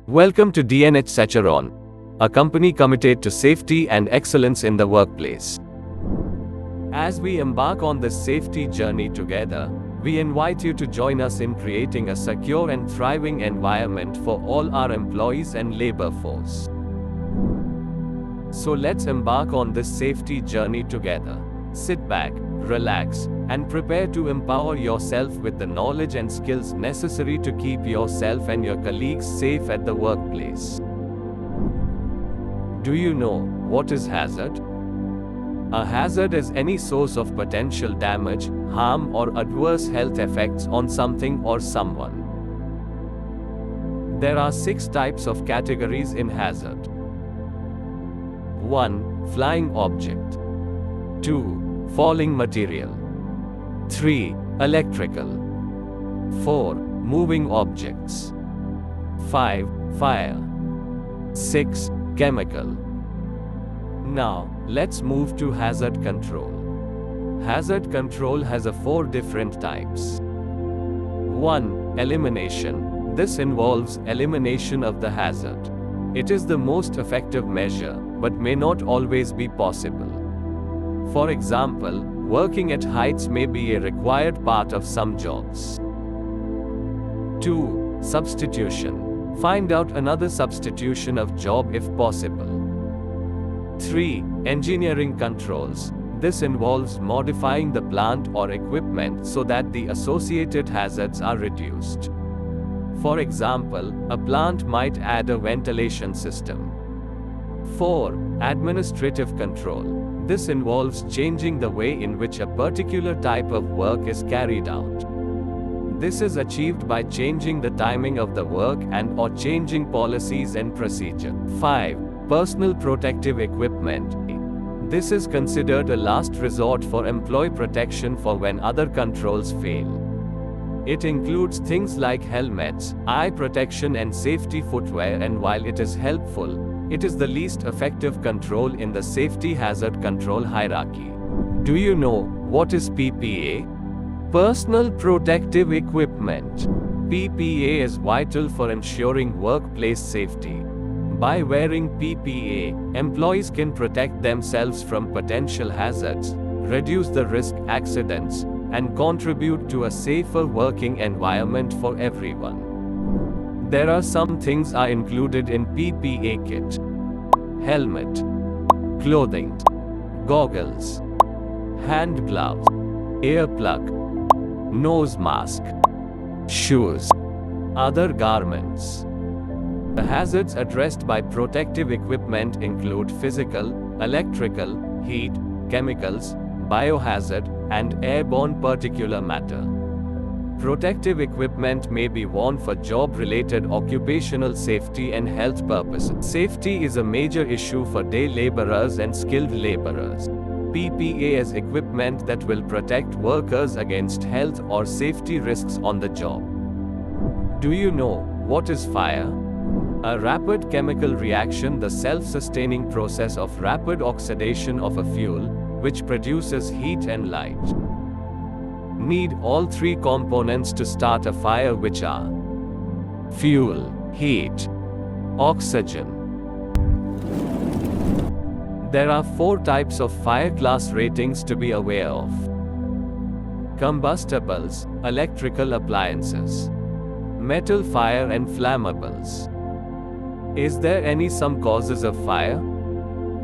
Welcome to D&H Sécheron, a company committed to safety and excellence in the workplace. As we embark on this safety journey together, we invite you to join us in creating a secure and thriving environment for all our employees and labor force. So let's embark on this safety journey together. Sit back, relax, and prepare to empower yourself with the knowledge and skills necessary to keep yourself and your colleagues safe at the workplace. Do you know what is hazard? A hazard is any source of potential damage, harm, or adverse health effects on something or someone. There are 6 types of categories in hazard. 1. Flying object. 2. Falling material. 3. Electrical. 4. Moving objects. 5. Fire. 6. Chemical. Now, let's move to hazard control. Hazard control has 4 different types. 1. Elimination. This involves elimination of the hazard. It is the most effective measure, but may not always be possible. For example, working at heights may be a required part of some jobs. 2. Substitution. Find out another substitution of job if possible. 3. Engineering controls. This involves modifying the plant or equipment so that the associated hazards are reduced. For example, a plant might add a ventilation system. 4. Administrative control. This involves changing the way in which a particular type of work is carried out. This is achieved by changing the timing of the work and/or changing policies and procedure. 5. Personal protective equipment. This is considered a last resort for employee protection for when other controls fail. It includes things like helmets, eye protection, and safety footwear, and while it is helpful, it is the least effective control in the safety hazard control hierarchy. Do you know what is PPE? Personal protective equipment. PPE is vital for ensuring workplace safety. By wearing PPE, employees can protect themselves from potential hazards, reduce the risk accidents, and contribute to a safer working environment for everyone. There are some things are included in PPE kit. Helmet, clothing, goggles, hand gloves, ear plug, nose mask, shoes, other garments. The hazards addressed by protective equipment include physical, electrical, heat, chemicals, biohazard, and airborne particulate matter. Protective equipment may be worn for job-related occupational safety and health purposes. Safety is a major issue for day laborers and skilled laborers. PPE is equipment that will protect workers against health or safety risks on the job. Do you know what is fire? A rapid chemical reaction, the self-sustaining process of rapid oxidation of a fuel, which produces heat and light. Need all 3 components to start a fire, which are fuel, heat, oxygen. There are 4 types of fire class ratings to be aware of. Combustibles, electrical appliances, metal fire, and flammables. Is there some causes of fire?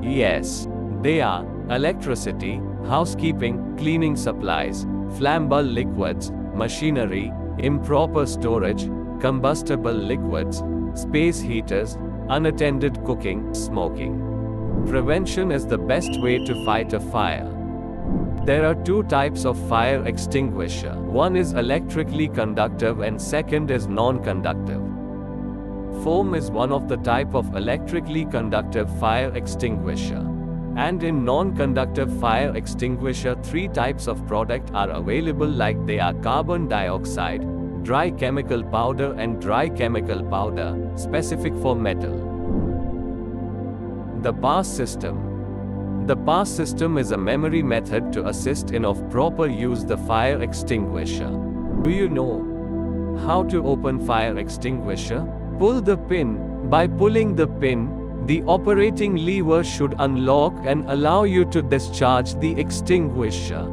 Yes, they are electricity, housekeeping, cleaning supplies, flammable liquids, machinery, improper storage, combustible liquids, space heaters, unattended cooking, smoking. Prevention is the best way to fight a fire. There are 2 types of fire extinguisher. One is electrically conductive and second is non-conductive. Foam is one of the type of electrically conductive fire extinguisher. And in non-conductive fire extinguisher, 3 types of product are available, like they are carbon dioxide, dry chemical powder, and dry chemical powder, specific for metal. The pass system. The pass system is a memory method to assist in of proper use the fire extinguisher. Do you know how to open fire extinguisher? Pull the pin. By pulling the pin, the operating lever should unlock and allow you to discharge the extinguisher.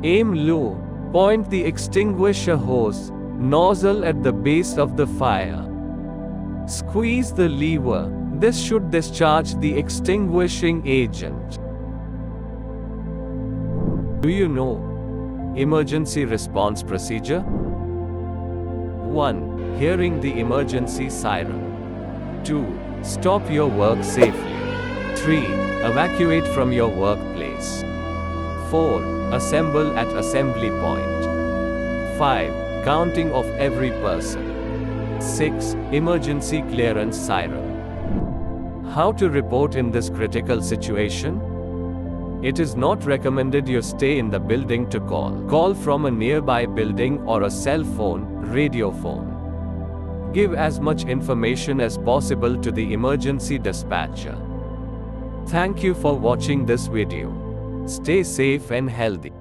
Aim low. Point the extinguisher hose nozzle at the base of the fire. Squeeze the lever. This should discharge the extinguishing agent. Do you know emergency response procedure? 1. Hearing the emergency siren. 2. Stop your work safely. 3. Evacuate from your workplace. 4. Assemble at assembly point. 5. Counting of every person. 6. Emergency clearance siren. How to report in this critical situation? It is not recommended you stay in the building to call. Call from a nearby building or a cell phone, radio phone. Give as much information as possible to the emergency dispatcher. Thank you for watching this video. Stay safe and healthy.